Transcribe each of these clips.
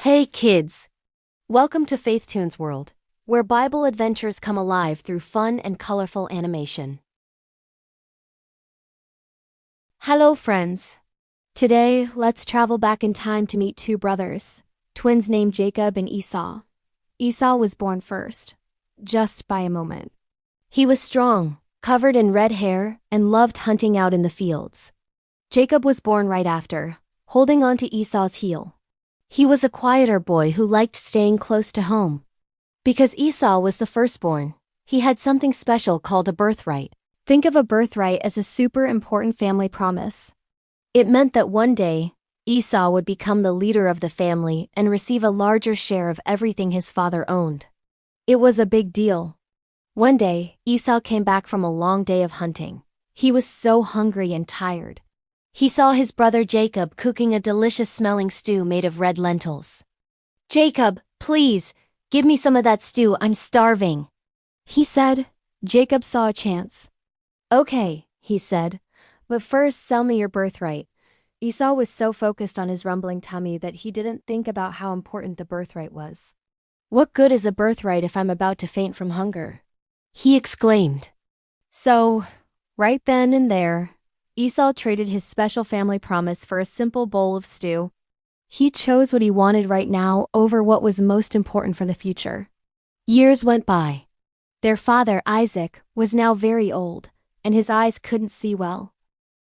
Hey kids! Welcome to Faith Tunes World, where Bible adventures come alive through fun and colorful animation. Hello friends! Today, let's travel back in time to meet two brothers, twins named Jacob and Esau. Esau was born first, just by a moment. He was strong, covered in red hair, and loved hunting out in the fields. Jacob was born right after, holding on to Esau's heel. He was a quieter boy who liked staying close to home. Because Esau was the firstborn, he had something special called a birthright. Think of a birthright as a super important family promise. It meant that one day, Esau would become the leader of the family and receive a larger share of everything his father owned. It was a big deal. One day, Esau came back from a long day of hunting. He was so hungry and tired. He saw his brother Jacob cooking a delicious-smelling stew made of red lentils. "Jacob, please, give me some of that stew, I'm starving," he said. Jacob saw a chance. "Okay," he said, "but first sell me your birthright." Esau was so focused on his rumbling tummy that he didn't think about how important the birthright was. "What good is a birthright if I'm about to faint from hunger?" he exclaimed. So, right then and there, Esau traded his special family promise for a simple bowl of stew. He chose what he wanted right now over what was most important for the future. Years went by. Their father, Isaac, was now very old, and his eyes couldn't see well.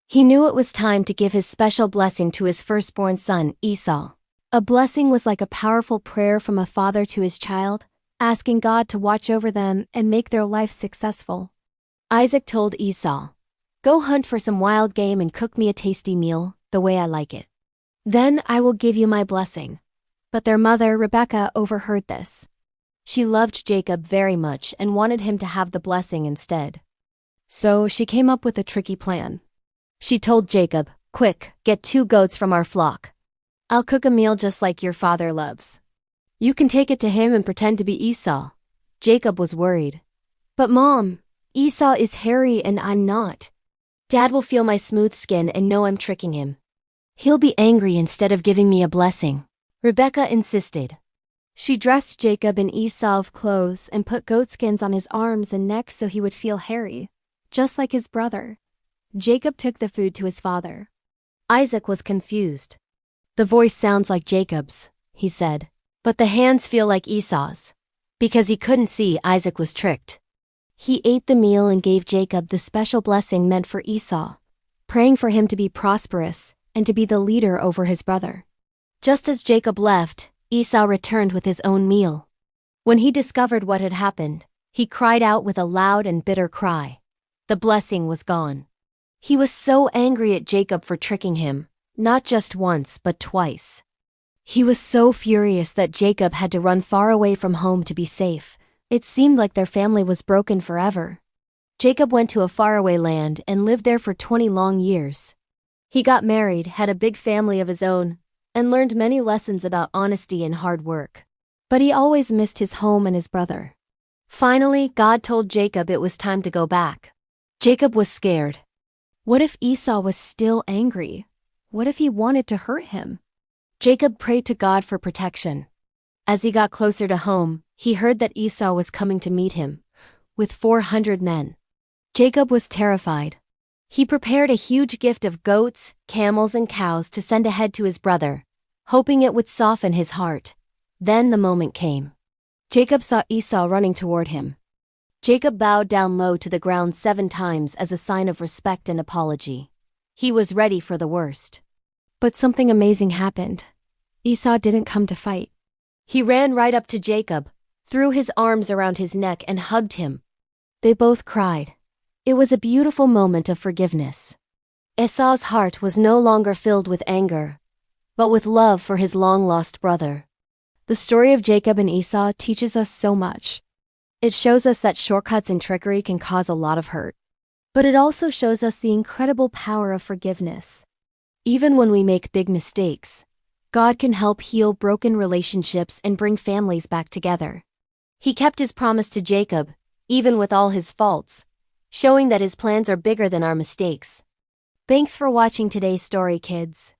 He knew it was time to give his special blessing to his firstborn son, Esau. A blessing was like a powerful prayer from a father to his child, asking God to watch over them and make their life successful. Isaac told Esau, "Go hunt for some wild game and cook me a tasty meal, the way I like it. Then I will give you my blessing." But their mother, Rebekah, overheard this. She loved Jacob very much and wanted him to have the blessing instead. So she came up with a tricky plan. She told Jacob, "Quick, get 2 goats from our flock. I'll cook a meal just like your father loves. You can take it to him and pretend to be Esau." Jacob was worried. "But Mom, Esau is hairy and I'm not. Dad will feel my smooth skin and know I'm tricking him. He'll be angry instead of giving me a blessing." Rebekah insisted. She dressed Jacob in Esau's clothes and put goatskins on his arms and neck so he would feel hairy, just like his brother. Jacob took the food to his father. Isaac was confused. "The voice sounds like Jacob's," he said, "but the hands feel like Esau's." Because he couldn't see, Isaac was tricked. He ate the meal and gave Jacob the special blessing meant for Esau, praying for him to be prosperous and to be the leader over his brother. Just as Jacob left, Esau returned with his own meal. When he discovered what had happened, he cried out with a loud and bitter cry. The blessing was gone. He was so angry at Jacob for tricking him, not just once but twice. He was so furious that Jacob had to run far away from home to be safe. It seemed like their family was broken forever. Jacob went to a faraway land and lived there for 20 long years. He got married, had a big family of his own, and learned many lessons about honesty and hard work. But he always missed his home and his brother. Finally, God told Jacob it was time to go back. Jacob was scared. What if Esau was still angry? What if he wanted to hurt him? Jacob prayed to God for protection. As he got closer to home, he heard that Esau was coming to meet him, with 400 men. Jacob was terrified. He prepared a huge gift of goats, camels, and cows to send ahead to his brother, hoping it would soften his heart. Then the moment came. Jacob saw Esau running toward him. Jacob bowed down low to the ground 7 times as a sign of respect and apology. He was ready for the worst. But something amazing happened. Esau didn't come to fight. He ran right up to Jacob, threw his arms around his neck and hugged him. They both cried. It was a beautiful moment of forgiveness. Esau's heart was no longer filled with anger, but with love for his long-lost brother. The story of Jacob and Esau teaches us so much. It shows us that shortcuts and trickery can cause a lot of hurt. But it also shows us the incredible power of forgiveness. Even when we make big mistakes, God can help heal broken relationships and bring families back together. He kept his promise to Jacob, even with all his faults, showing that his plans are bigger than our mistakes. Thanks for watching today's story, kids.